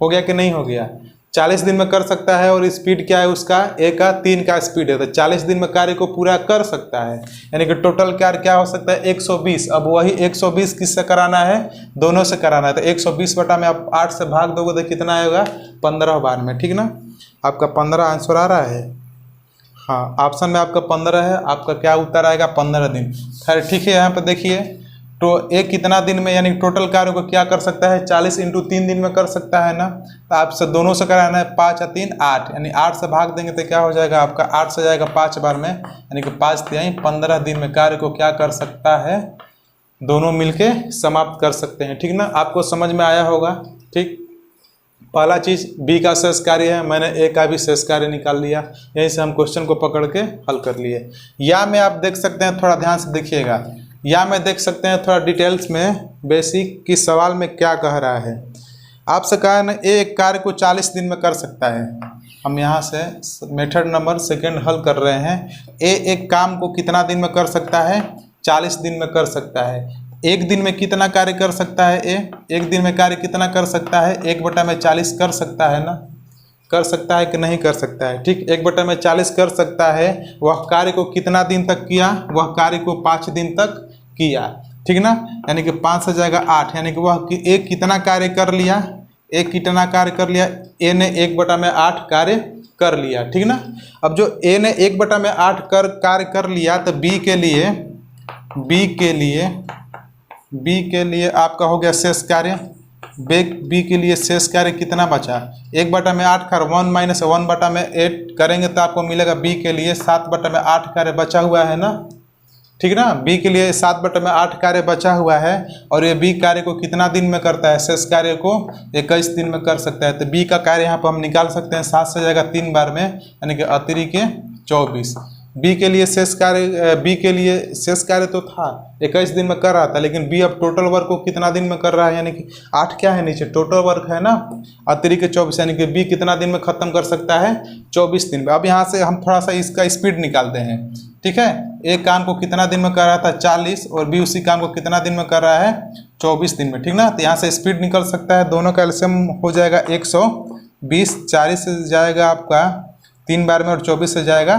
हो गया कि नहीं हो गया। 40 दिन में कर सकता है और स्पीड क्या है उसका, ए का 3 का स्पीड है, तो 40 दिन में कार्य को पूरा कर सकता है, यानी कि टोटल कार्य क्या हो सकता है, 120। अब वही 120 किससे कराना है, दोनों से कराना है। तो 120 बटा में आप 8 से भाग दोगे तो कितना आएगा, 15 बार में, ठीक ना। आपका 15 आंसर आ रहा है, हाँ ऑप्शन में आपका 15 है, आपका क्या उत्तर आएगा, 15 दिन। खैर ठीक है, यहाँ पर देखिए तो एक कितना दिन में, यानी टोटल कार्य को क्या कर सकता है, 40 × 3 दिन में कर सकता है ना। तो आपसे दोनों से कराना है, 5 और 3 8, यानी 8 से भाग देंगे तो क्या हो जाएगा आपका, 8 से जाएगा 5 बार में, यानी कि 5 तिहाई 15 दिन में कार्य को क्या कर सकता है, दोनों मिलके समाप्त कर सकते हैं, ठीक ना। आपको समझ में आया होगा, ठीक। पहला चीज़ बी का शेष कार्य है, मैंने ए का भी शेष कार्य निकाल लिया, यहीं से हम क्वेश्चन को पकड़ के हल कर लिए। या में आप देख सकते हैं, थोड़ा ध्यान से देखिएगा, या में देख सकते हैं थोड़ा डिटेल्स में बेसिक कि सवाल में क्या कह रहा है। आपसे कहा है ना, ए एक कार्य को 40 दिन में कर सकता है। हम यहाँ से मेथड नंबर 2 हल कर रहे हैं। ए एक काम को कितना दिन में कर सकता है, 40 दिन में कर सकता है। एक दिन में कितना कार्य कर सकता है ए, एक दिन में कार्य कितना कर सकता है, 1/40 कर सकता है ना, कर सकता है कि नहीं कर सकता है, ठीक। 1/40 कर सकता है। वह कार्य को कितना दिन तक किया, वह कार्य को 5 दिन तक किया, ठीक ना। यानी कि 5 से जाएगा 8, यानी कि वह एक कितना कार्य कर लिया, एक कितना कार्य कर लिया, ए ने 1/8 कार्य कर लिया, ठीक ना। अब जो ए ने 1/8 कार्य कर लिया, तो बी के लिए आपका हो गया शेष कार्य। बी के लिए शेष कार्य कितना बचा, 1/8 कर 1 - 1/8 करेंगे तो आपको मिलेगा बी के लिए 7/8 कार्य बचा हुआ है ना, ठीक ना। बी के लिए 7/8 कार्य बचा हुआ है और ये बी कार्य को कितना दिन में करता है, शेष कार्य को 21 दिन में कर सकता है। तो बी का कार्य यहाँ पर हम निकाल सकते हैं, 7 से जाएगा 3 बार में, यानी कि अतिरिक्त 24। बी के लिए शेष कार्य तो था 21 दिन में कर रहा था, लेकिन बी अब टोटल वर्क को कितना दिन में कर रहा है, यानी कि 8 क्या है नीचे टोटल वर्क है ना, अतिरिक्त 24, यानी कि बी कितना दिन में खत्म कर सकता है, 24 दिन में। अब यहाँ से हम थोड़ा सा इसका स्पीड निकालते हैं, ठीक है। एक काम को कितना दिन में कर रहा था, 40, और बी उसी काम को कितना दिन में कर रहा है, 24 दिन में, ठीक ना। तो यहाँ से स्पीड निकल सकता है, दोनों का एलसीएम हो जाएगा 120, 40 से जाएगा आपका 3 बार में और 24 से जाएगा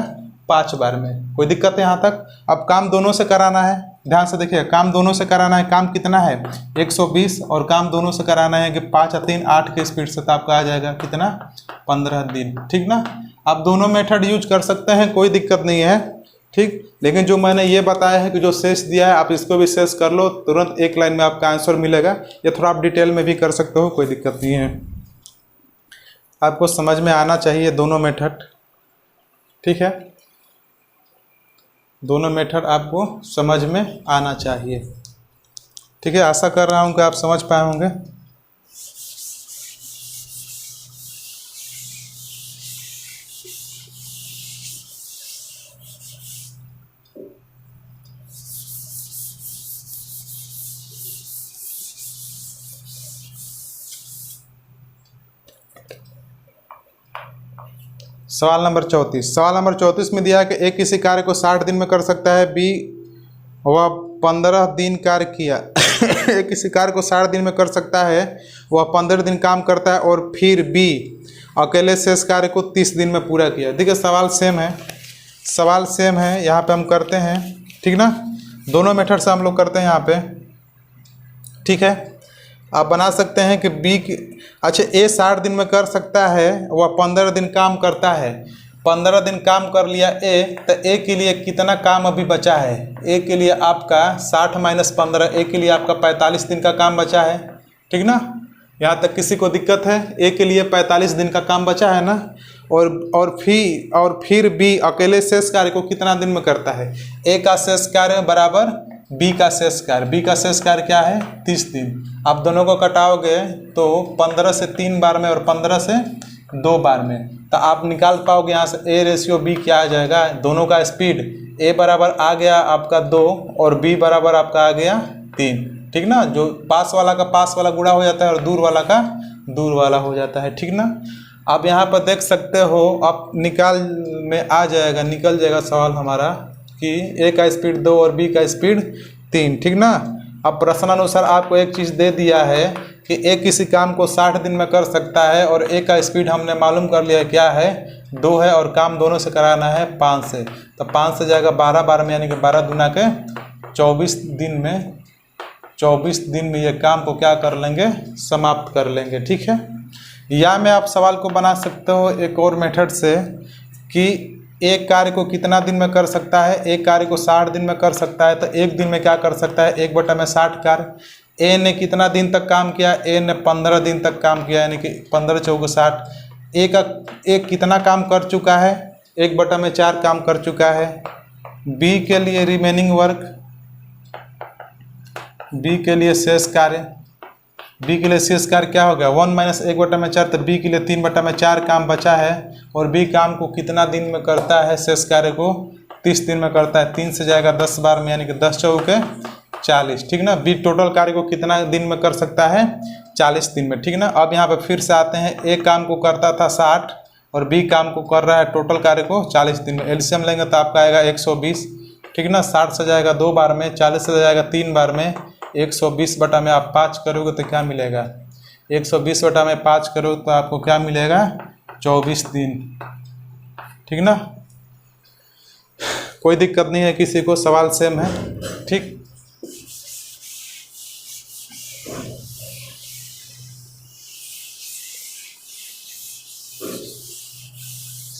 5 बार में। कोई दिक्कत है यहाँ तक? अब काम दोनों से कराना है, ध्यान से देखिए, काम दोनों से कराना है। काम कितना है, 120, और काम दोनों से कराना है कि 5 और 3 8 के स्पीड से, तो आपका आ जाएगा कितना, 15 दिन, ठीक ना। आप दोनों मेथड यूज कर सकते हैं, कोई दिक्कत नहीं है, ठीक। लेकिन जो मैंने ये बताया है कि जो शेष दिया है आप इसको भी शेष कर लो, तुरंत एक लाइन में आपका आंसर मिलेगा। या थोड़ा आप डिटेल में भी कर सकते हो, कोई दिक्कत नहीं है। आपको समझ में आना चाहिए दोनों मेथड, ठीक है। दोनों मेथड आपको समझ में आना चाहिए, ठीक है। आशा कर रहा हूँ कि आप समझ पाए होंगे। सवाल नंबर 34। सवाल नंबर 34 में दिया है कि ए किसी कार्य को 60 दिन में कर सकता है, बी वह 15 दिन कार्य किया। ए किसी कार्य को 60 दिन में कर सकता है, वह 15 दिन काम करता है, और फिर बी अकेले शेष कार्य को 30 दिन में पूरा किया। देखिए सवाल सेम है, यहाँ पे हम करते हैं, ठीक ना। दोनों मेथड से हम लोग करते हैं यहाँ पे, ठीक है। आप बना सकते हैं कि बी अच्छा ए 60 दिन में कर सकता है, वह 15 दिन काम करता है। 15 दिन काम कर लिया ए, तो ए के लिए कितना काम अभी बचा है, ए के लिए आपका 60 - 15, ए के लिए आपका 45 दिन का काम बचा है, ठीक ना। यहाँ तक किसी को दिक्कत है, ए के लिए 45 दिन का काम बचा है ना। और फिर बी अकेले शेष कार्य को कितना दिन में करता है। ए का शेष कार्य बराबर बी का शेष कार्य। बी का शेष कार्य क्या है 30 दिन। आप दोनों को कटाओगे तो 15 से 3 बार में और 15 से 2 बार में, तो आप निकाल पाओगे यहाँ से ए रेशियो बी क्या आ जाएगा। दोनों का स्पीड ए बराबर आ गया आपका 2 और बी बराबर आपका आ गया 3, ठीक ना। जो पास वाला का पास वाला गुणा हो जाता है और दूर वाला का दूर वाला हो जाता है, ठीक ना। आप यहाँ पर देख सकते हो, आप निकाल में आ जाएगा, निकल जाएगा सवाल हमारा कि ए का स्पीड 2 और बी का स्पीड 3, ठीक ना। अब प्रश्नानुसार आपको एक चीज़ दे दिया है कि ए किसी काम को 60 दिन में कर सकता है और ए का स्पीड हमने मालूम कर लिया क्या है 2 है और काम दोनों से कराना है 5 से, तो 5 से जाएगा 12 बार में, यानी कि 12 दूना के 24 दिन में। 24 दिन में ये काम को क्या कर लेंगे, समाप्त कर लेंगे, ठीक है। या में आप सवाल को बना सकते हो एक और मेथड से कि एक कार्य को कितना दिन में कर सकता है। एक कार्य को 60 दिन में कर सकता है, तो एक दिन में क्या कर सकता है 1/60 कार्य। ए ने कितना दिन तक काम किया, ए ने 15 दिन तक काम किया, यानी कि 15 चौके 60। ए कितना काम कर चुका है 1/4 काम कर चुका है। बी के लिए रिमेनिंग वर्क, बी के लिए शेष कार्य, बी के लिए शेष कार्य क्या हो गया 1 - 1/4, तो बी के लिए 3/4 काम बचा है। और बी काम को कितना दिन में करता है, शेष कार्य को 30 दिन में करता है। 3 से जाएगा 10 बार में, यानी कि 10 चौके 40, ठीक ना। बी टोटल कार्य को कितना दिन में कर सकता है 40 दिन में, ठीक ना। अब यहाँ पे फिर से आते हैं, ए काम को करता था 60 और बी काम को कर रहा है टोटल कार्य को 40 दिन में। एलसीएम लेंगे तो आपका आएगा 120, ठीक ना। 60 से जाएगा 2 बार में, 40 से जाएगा 3 बार में। 120 बटा में आप 5 करोगे तो क्या मिलेगा, 120 बटा में 5 करोगे तो आपको क्या मिलेगा 24 दिन, ठीक ना। कोई दिक्कत नहीं है, किसी को सवाल सेम है, ठीक।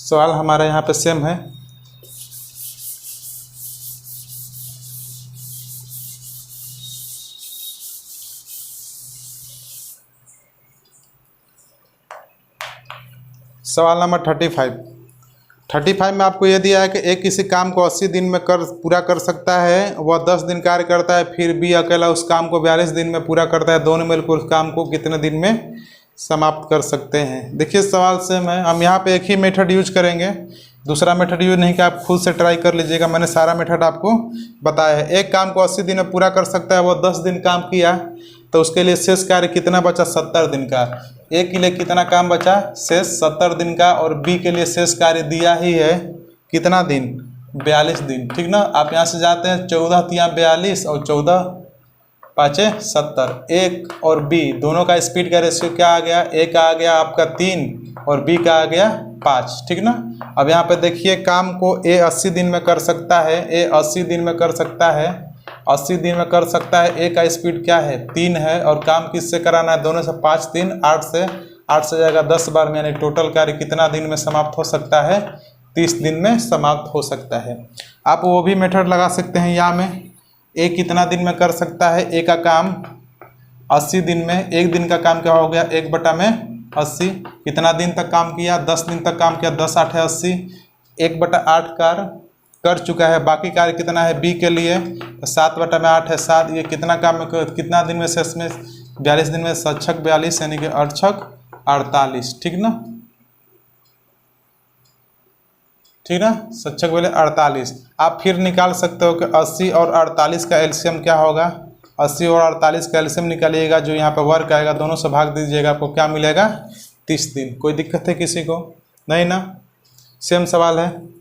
सवाल हमारा यहाँ पे सेम है। सवाल नंबर 35 में आपको यह दिया है कि एक किसी काम को 80 दिन में पूरा कर सकता है, वह 10 दिन कार्य करता है। फिर बी अकेला उस काम को 42 दिन में पूरा करता है। दोनों मिलकर उस काम को कितने दिन में समाप्त कर सकते हैं। देखिए सवाल सेम है, हम यहाँ पे एक ही मेथड यूज करेंगे, दूसरा मेथड यूज नहीं कि आप खुद से ट्राई कर लीजिएगा। मैंने सारा मेथड आपको बताया है। एक काम को 80 दिन में पूरा कर सकता है, वह 10 दिन काम किया, तो उसके लिए शेष कार्य कितना बचा 70 दिन का। ए के लिए कितना काम बचा शेष 70 दिन का, और बी के लिए शेष कार्य दिया ही है कितना दिन 42 दिन, ठीक ना। आप यहाँ से जाते हैं 14 तिया 42 और 14 पाँचे 70। एक और बी दोनों का स्पीड का रेशियो क्या आ गया, ए का आ गया आपका 3 और बी का आ गया 5, ठीक ना। अब यहाँ पे देखिए काम को ए 80 दिन में कर सकता है, ए 80 दिन में कर सकता है, 80 दिन में कर सकता है। ए का स्पीड क्या है 3 है, और काम किससे कराना है दोनों से 5 3 8 से जाएगा 10 बार में, यानी टोटल कार्य कितना दिन में समाप्त हो सकता है 30 दिन में समाप्त हो सकता है। आप वो भी मेथड लगा सकते हैं। यहाँ में ए कितना दिन में कर सकता है, ए का काम 80 दिन में, एक दिन का काम क्या हो गया 1/80। कितना दिन तक काम किया 10 दिन तक काम किया, 10 8 80, 1/8 कार्य कर चुका है। बाकी कार्य कितना है बी के लिए तो 7/8 है 7। ये कितना काम में कितना दिन में शेष में 42 दिन में, 7 × 42 यानी कि 8 × 48, ठीक ना, ठीक ना। 7 × 48। आप फिर निकाल सकते हो कि 80 और 48 का एलसीएम क्या होगा। 80 और 48 का एलसीएम निकालिएगा, जो यहाँ पे वर्क आएगा दोनों से भाग दीजिएगा, आपको क्या मिलेगा 30 दिन। कोई दिक्कत है किसी को नहीं ना, सेम सवाल है।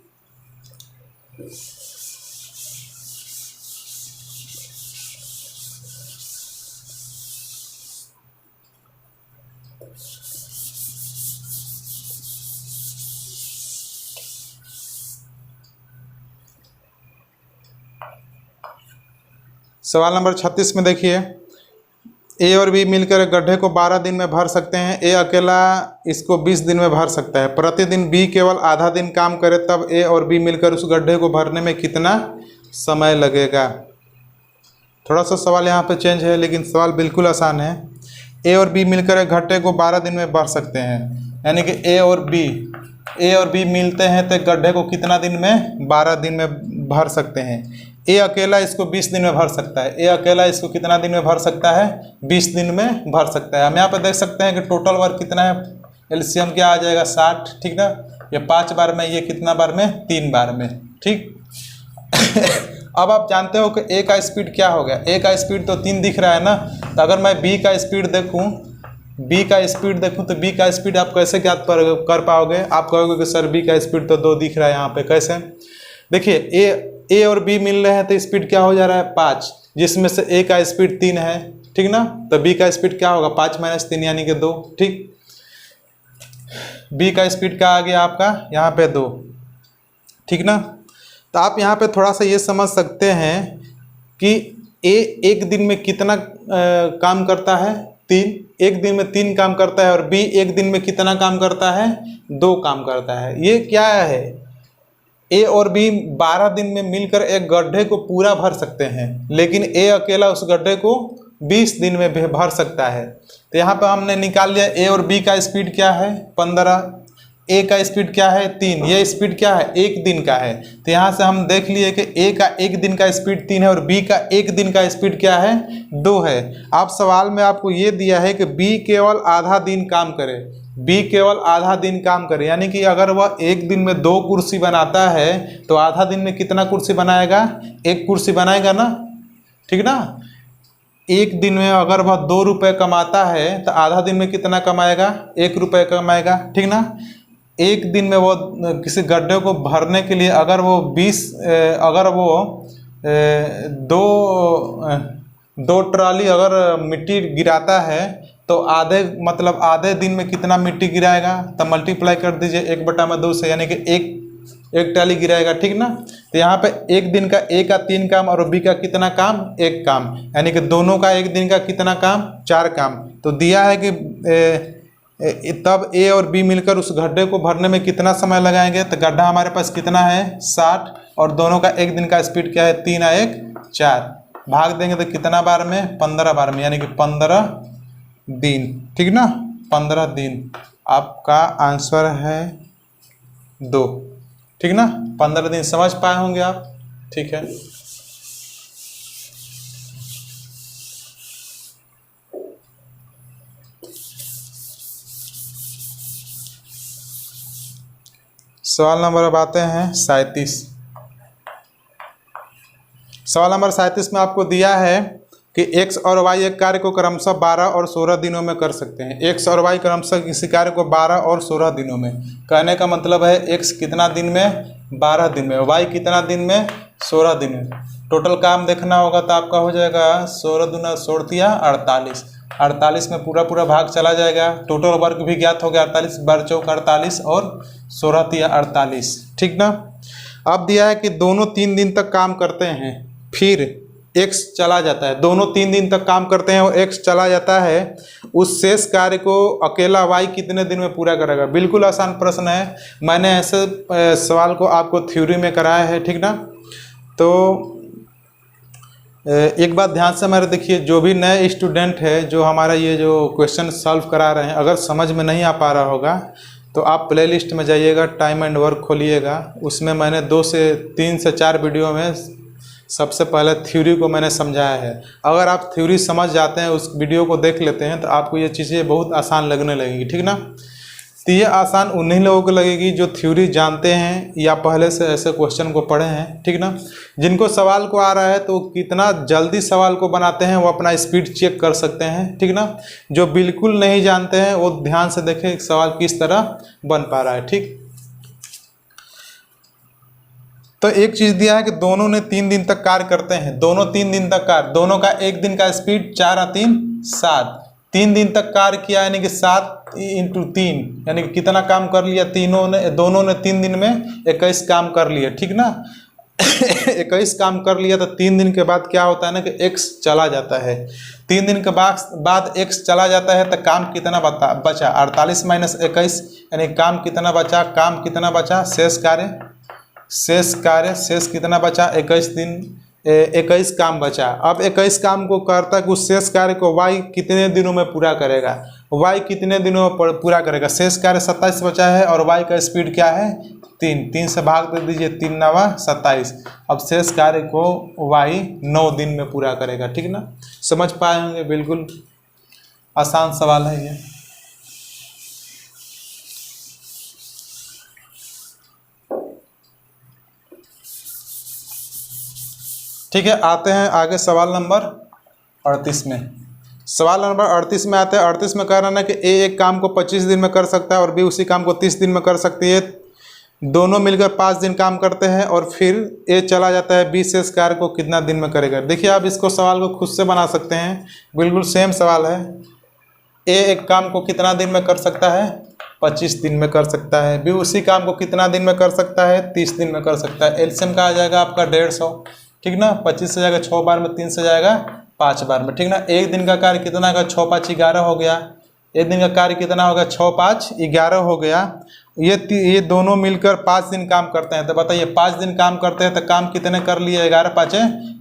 सवाल नंबर 36 में देखिए, ए और बी मिलकर गड्ढे को 12 दिन में भर सकते हैं। ए अकेला इसको 20 दिन में भर सकता है। प्रतिदिन बी केवल आधा दिन काम करे, तब ए और बी मिलकर उस गड्ढे को भरने में कितना समय लगेगा। थोड़ा सा सवाल यहाँ पे चेंज है, लेकिन सवाल बिल्कुल आसान है। ए और बी मिलकर एक गड्ढे को 12 दिन में भर सकते हैं, यानी कि ए और बी ए और बी मिलते हैं तो गड्ढे को कितना दिन में, 12 दिन में भर सकते हैं। ए अकेला इसको 20 दिन में भर सकता है, ए अकेला इसको कितना दिन में भर सकता है, 20 दिन में भर सकता है। हम यहाँ पर देख सकते हैं कि टोटल वर्क कितना है, एलसीएम क्या आ जाएगा 60, ठीक ना। ये 5 बार में, ये कितना बार में, 3 बार में, ठीक। अब आप जानते हो कि ए का स्पीड क्या हो गया, ए का स्पीड तो 3 दिख रहा है ना। तो अगर मैं बी का स्पीड देखूँ, बी का स्पीड देखूँ तो बी का स्पीड आप कैसे ज्ञात कर पाओगे। आप कहोगे कि सर बी का स्पीड तो 2 दिख रहा है यहाँ पे, कैसे। देखिए ए और बी मिल रहे हैं तो स्पीड क्या हो जा रहा है, 5, जिसमें से ए का स्पीड 3 है, ठीक ना। तो बी का स्पीड क्या होगा, 5 - 3 यानी कि 2, ठीक। बी का स्पीड क्या आ गया आपका यहाँ पे 2, ठीक ना। तो आप यहाँ पे थोड़ा सा ये समझ सकते हैं कि ए एक दिन में कितना काम करता है, 3, एक दिन में 3 काम करता है, और बी एक दिन में कितना काम करता है, 2 काम करता है। ये क्या है, ए और बी 12 दिन में मिलकर एक गड्ढे को पूरा भर सकते हैं, लेकिन ए अकेला उस गड्ढे को 20 दिन में भर सकता है। तो यहाँ पर हमने निकाल लिया ए और बी का स्पीड क्या है, 15, ए का स्पीड क्या है, 3, ये स्पीड क्या है, 1 दिन का है। तो यहाँ से हम देख लिए कि ए का 1 दिन का स्पीड 3 है और बी का 1 दिन का स्पीड क्या है, 2 है। आप सवाल में आपको ये दिया है कि बी केवल आधा दिन काम करे, बी केवल आधा दिन काम करे, यानी कि अगर वह एक दिन में 2 कुर्सी बनाता है तो आधा दिन में कितना कुर्सी बनाएगा, 1 कुर्सी बनाएगा ना, ठीक ना। एक दिन में अगर वह 2 रुपये कमाता है तो आधा दिन में कितना कमाएगा, 1 रुपये कमाएगा, ठीक ना। एक दिन में वो किसी गड्ढे को भरने के लिए अगर वो 2 ट्राली अगर मिट्टी गिराता है तो आधे दिन में कितना मिट्टी गिराएगा, तो मल्टीप्लाई कर दीजिए 1/2 से, यानी कि एक ट्राली गिराएगा, ठीक ना। तो यहाँ पे एक दिन का ए का 3 काम और बी का कितना काम, 1 काम, यानी कि दोनों का एक दिन का कितना काम, 4 काम। तो दिया है कि तब ए और बी मिलकर उस गड्ढे को भरने में कितना समय लगाएंगे। तो गड्ढा हमारे पास कितना है, 60, और दोनों का एक दिन का स्पीड क्या है, 3 × 1 = 4, भाग देंगे तो कितना बार में, 15 बार में, यानी कि 15 दिन, ठीक ना, 15 दिन। आपका आंसर है 2, ठीक ना। 15 दिन समझ पाए होंगे आप, ठीक है। सवाल नंबर अब आते हैं 37। सवाल नंबर 37 में आपको दिया है कि x और y एक कार्य को क्रमशः 12 और 16 दिनों में कर सकते हैं। x और y क्रमशः किसी कार्य को 12 और 16 दिनों में, कहने का मतलब है x कितना दिन में, 12 दिन में, y कितना दिन में, 16 दिन में। टोटल काम देखना होगा तो आपका हो जाएगा 16 दूना 16 48, 48 में पूरा भाग चला जाएगा। टोटल वर्क भी ज्ञात हो गया, 48 बार 4 48 और 16 48, ठीक ना। अब दिया है कि दोनों 3 दिन तक काम करते हैं, फिर x चला जाता है, दोनों 3 दिन तक काम करते हैं और x चला जाता है, उस शेष कार्य को अकेला y कितने दिन में पूरा करेगा। बिल्कुल आसान प्रश्न है, मैंने ऐसे सवाल को आपको थ्योरी में कराया है, ठीक ना। तो एक बात ध्यान से हमारे देखिए, जो भी नए स्टूडेंट है जो हमारा ये जो क्वेश्चन सॉल्व करा रहे हैं, अगर समझ में नहीं आ पा रहा होगा तो आप प्लेलिस्ट में जाइएगा, टाइम एंड वर्क खोलिएगा, उसमें मैंने 2 से 3 से 4 वीडियो में सबसे पहले थ्योरी को मैंने समझाया है। अगर आप थ्योरी समझ जाते हैं, उस वीडियो को देख लेते हैं, तो आपको ये चीज़ें बहुत आसान लगने लगेगी, ठीक ना। तो ये आसान उन्हीं लोगों को लगेगी जो थ्योरी जानते हैं या पहले से ऐसे क्वेश्चन को पढ़े हैं, ठीक ना। जिनको सवाल को आ रहा है तो कितना जल्दी सवाल को बनाते हैं वो अपना स्पीड चेक कर सकते हैं, ठीक ना। जो बिल्कुल नहीं जानते हैं वो ध्यान से देखें सवाल किस तरह बन पा रहा है, ठीक। तो एक चीज़ दिया है कि दोनों ने 3 दिन तक कार्य करते हैं, दोनों 3 दिन तक कार्य, दोनों का एक दिन का स्पीड 4 × 3 7, 3 दिन तक कार्य किया, यानी कि 7 × 3, यानी कि कितना काम कर लिया, दोनों ने 3 दिन में 21 काम कर लिया, ठीक ना। 21 काम कर लिया तो 3 दिन के बाद क्या होता है ना कि x चला जाता है। 3 दिन के बाद x चला जाता है तो काम कितना बचा, 48 - 21, यानी काम कितना बचा, शेष कितना बचा, 21 दिन 21 काम बचा। अब 21 काम को करता है उस शेष कार्य को y कितने दिनों में पूरा करेगा, y कितने दिनों में पूरा करेगा। शेष कार्य 27 बचा है और y का स्पीड क्या है 3, 3 से भाग दे दीजिए, 3 9 27। अब शेष कार्य को y 9 दिन में पूरा करेगा, ठीक ना। समझ पाए होंगे, बिल्कुल आसान सवाल है ये। ठीक है, आते हैं आगे सवाल नंबर 38 में। सवाल नंबर 38 में आते हैं। 38 में कह रहा है ना कि ए एक काम को 25 दिन में कर सकता है और बी उसी काम को 30 दिन में कर सकती है। दोनों मिलकर 5 दिन काम करते हैं और फिर ए चला जाता है, बी शेष कार्य को कितना दिन में करेगा। देखिए आप इसको सवाल को खुद से बना सकते हैं, बिल्कुल सेम सवाल है। ए एक काम को कितना दिन में कर सकता है 25 दिन में कर सकता है। बी उसी काम को कितना दिन में कर सकता है 30 दिन में कर सकता है। एलसीएम का आ जाएगा आपका 150, ठीक ना। 25 से जाएगा 6 बार में, 3 से जाएगा 5 बार में, ठीक ना। एक दिन का कार्य कितना का 6 5 11 हो गया। एक दिन का कार्य कितना होगा 6 5 11 हो गया। ये दोनों मिलकर 5 दिन काम करते हैं। तो बताइए 5 दिन काम करते हैं तो काम कितने कर लिए, 11 5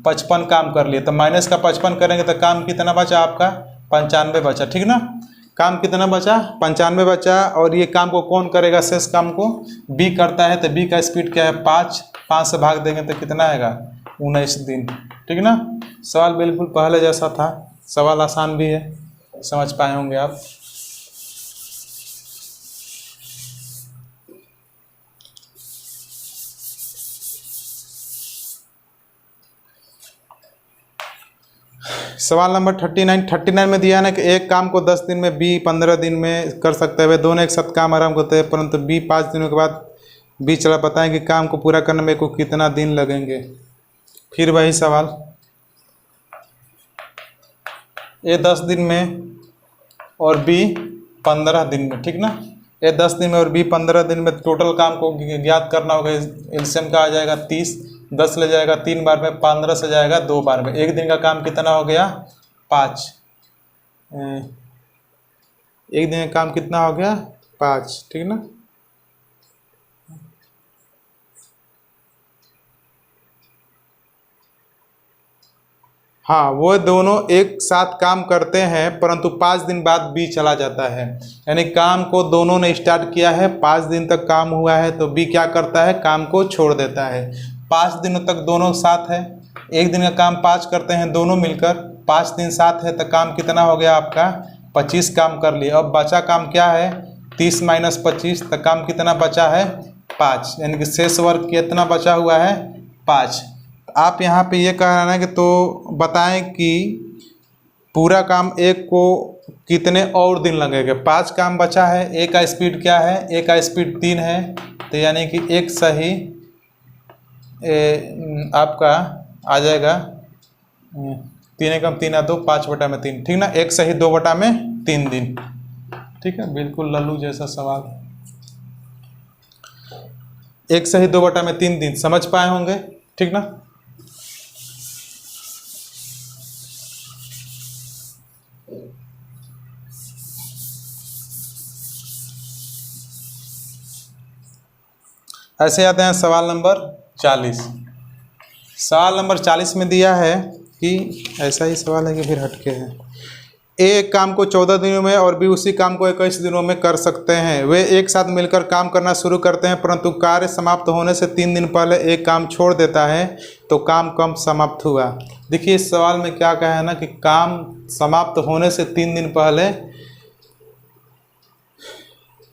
55 काम कर लिए। तो माइनस का 55 करेंगे तो काम कितना बचा आपका 95 बचा, ठीक ना। काम कितना बचा 95 बचा। और ये काम को कौन करेगा, शेष काम को बी करता है। तो बी का स्पीड क्या है 5 से भाग देंगे तो कितना आएगा 19 दिन, ठीक ना। सवाल बिल्कुल पहले जैसा था, सवाल आसान भी है, समझ पाए होंगे आप। सवाल नंबर 39 में दिया है ना कि एक काम को 10 दिन में, बी 15 दिन में कर सकते हैं। वे दोनों एक साथ काम आराम करते हैं, परंतु बी 5 दिनों के बाद बी चला बताएं कि काम को पूरा करने में को कितना दिन लगेंगे। फिर वही सवाल, ए 10 दिन में और बी 15 दिन में, ठीक ना। ए 10 दिन में और बी 15 दिन में, टोटल काम को ज्ञात करना होगा। एलसीएम का आ जाएगा 30, 10 ले जाएगा 3 बार में, 15 से जाएगा 2 बार में। एक दिन का काम कितना हो गया 5। एक दिन का काम कितना हो गया 5, ठीक ना। हाँ, वो दोनों एक साथ काम करते हैं परंतु 5 दिन बाद बी चला जाता है। यानी काम को दोनों ने स्टार्ट किया है, 5 दिन तक काम हुआ है तो बी क्या करता है, काम को छोड़ देता है। 5 दिनों तक दोनों साथ है। एक दिन का काम 5 करते हैं दोनों मिलकर, 5 दिन साथ है तो काम कितना हो गया आपका 25 काम कर लिए। अब बचा काम क्या है 30 माइनस 25, तो काम कितना बचा है 5, यानी कि शेष वर्ग कितना बचा हुआ है 5। आप यहाँ पे ये कह रहे हैं कि तो बताएं कि पूरा काम एक को कितने और दिन लगेंगे। 5 काम बचा है, ए का स्पीड क्या है, ए का स्पीड 3 है। तो यानी कि एक सही आपका आ जाएगा 3 एकम 3 2 5/3, ठीक ना। एक सही 2/3 दिन, ठीक है। बिल्कुल लल्लू जैसा सवाल, एक सही 2/3 दिन, समझ पाए होंगे, ठीक ना। ऐसे आते हैं सवाल नंबर 40। सवाल नंबर 40 में दिया है कि ऐसा ही सवाल है कि फिर हटके है। ए एक काम को 14 दिनों में और बी उसी काम को 21 दिनों में कर सकते हैं। वे एक साथ मिलकर काम करना शुरू करते हैं परंतु कार्य समाप्त होने से 3 दिन पहले एक काम छोड़ देता है, तो काम कब समाप्त हुआ। देखिए इस सवाल में क्या कहा है ना कि काम समाप्त होने से 3 दिन पहले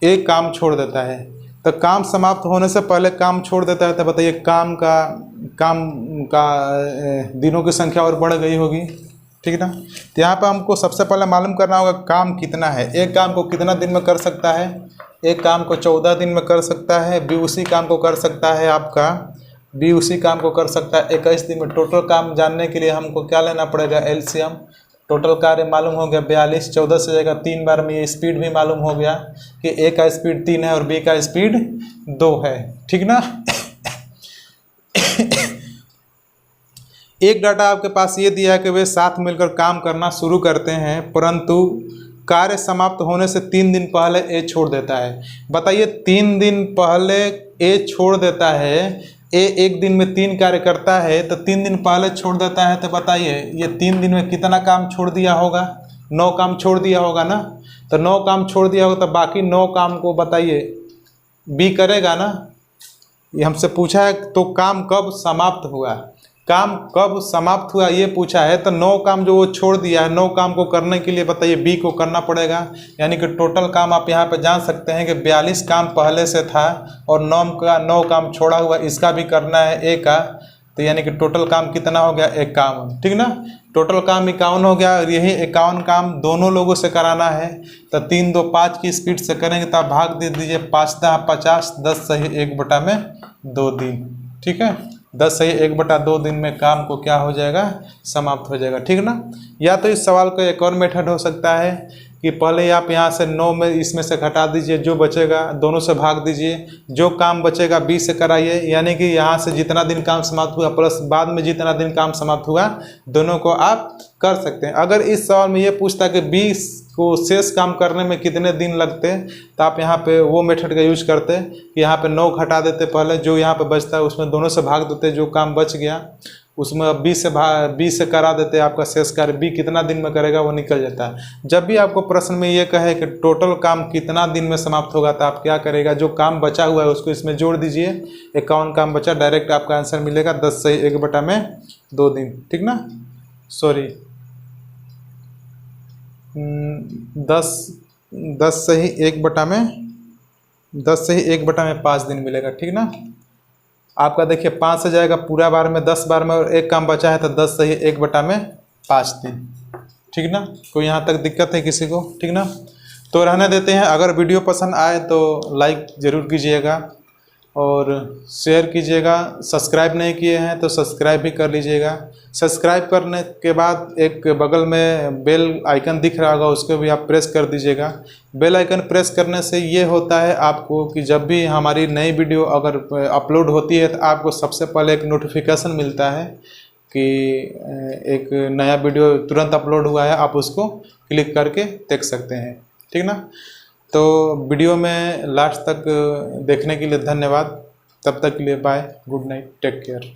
एक काम छोड़ देता है। तो काम समाप्त होने से पहले काम छोड़ देता है, तो बताइए काम का दिनों की संख्या और बढ़ गई होगी, ठीक ना। तो यहाँ पे हमको सबसे पहले मालूम करना होगा काम कितना है। एक काम को कितना दिन में कर सकता है, एक काम को 14 दिन में कर सकता है। बी उसी काम को कर सकता है आपका, बी उसी काम को कर सकता है 21 दिन में। टोटल काम जानने के लिए हमको क्या लेना पड़ेगा एलसीएम। टोटल कार्य मालूम हो गया 42, 14 से जाएगा 3 बार में। ये स्पीड भी मालूम हो गया कि ए का स्पीड 3 है और बी का स्पीड 2 है, ठीक ना। एक डाटा आपके पास ये दिया है कि वे साथ मिलकर काम करना शुरू करते हैं परंतु कार्य समाप्त होने से 3 दिन पहले ए छोड़ देता है। बताइए 3 दिन पहले ए छोड़ देता है ए एक दिन में 3 कार्य करता है तो 3 दिन पहले छोड़ देता है, तो बताइए ये 3 दिन में कितना काम छोड़ दिया होगा? 9 काम छोड़ दिया होगा ना। तो 9 काम छोड़ दिया होगा तो बाकी 9 काम को बताइए बी करेगा ना। ये हमसे पूछा है तो काम कब समाप्त हुआ, काम कब समाप्त हुआ ये पूछा है। तो 9 काम जो वो छोड़ दिया है, 9 काम को करने के लिए बताइए बी को करना पड़ेगा। यानी कि टोटल काम आप यहाँ पे जान सकते हैं कि 42 काम पहले से था और 9 काम छोड़ा हुआ, इसका भी करना है ए का। तो यानी कि टोटल काम कितना हो गया? 51, ठीक ना। टोटल काम 51 हो गया और यही 51 काम दोनों लोगों से कराना है। तो 3 2 5 की स्पीड से करेंगे तो आप भाग दे दीजिए, 5 × 50, 10 सही 1/2 दिन, ठीक है। 10 सही 1/2 दिन में काम को क्या हो जाएगा? समाप्त हो जाएगा, ठीक ना। या तो इस सवाल का एक और मेथड हो सकता है कि पहले आप यहाँ से 9 में इसमें से घटा दीजिए, जो बचेगा दोनों से भाग दीजिए, जो काम बचेगा 20 से कराइए। यानी कि यहाँ से जितना दिन काम समाप्त हुआ प्लस बाद में जितना दिन काम समाप्त हुआ, दोनों को आप कर सकते हैं। अगर इस सवाल में ये पूछता कि 20 को शेष काम करने में कितने दिन लगते, तो आप यहाँ पे वो मेथड का यूज करते कि यहाँ पे 9 घटा देते पहले, जो यहाँ पे बचता है उसमें दोनों से भाग देते, जो काम बच गया उसमें 20 से करा देते, आपका शेष कार्य बी कितना दिन में करेगा वो निकल जाता है। जब भी आपको प्रश्न में ये कहे कि टोटल काम कितना दिन में समाप्त होगा, तो आप क्या करेगा? जो काम बचा हुआ है उसको इसमें जोड़ दीजिए, 51 काम बचा, डायरेक्ट आपका आंसर मिलेगा 10 सही 1/2 दिन, ठीक ना। सॉरी 10 सही 1/5 दिन मिलेगा, ठीक ना। आपका देखिए 5 से जाएगा पूरा बार में, 10 बार में, और एक काम बचा है तो 10 सही 1/5 दिन, ठीक ना। कोई यहाँ तक दिक्कत है किसी को? ठीक ना। तो रहने देते हैं। अगर वीडियो पसंद आए तो लाइक ज़रूर कीजिएगा और शेयर कीजिएगा। सब्सक्राइब नहीं किए हैं तो सब्सक्राइब भी कर लीजिएगा। सब्सक्राइब करने के बाद एक बगल में बेल आइकन दिख रहा होगा, उसको भी आप प्रेस कर दीजिएगा। बेल आइकन प्रेस करने से ये होता है आपको कि जब भी हमारी नई वीडियो अगर अपलोड होती है तो आपको सबसे पहले एक नोटिफिकेशन मिलता है कि एक नया वीडियो तुरंत अपलोड हुआ है, आप उसको क्लिक करके देख सकते हैं, ठीक ना। तो वीडियो में लास्ट तक देखने के लिए धन्यवाद। तब तक के लिए bye, good night, take care.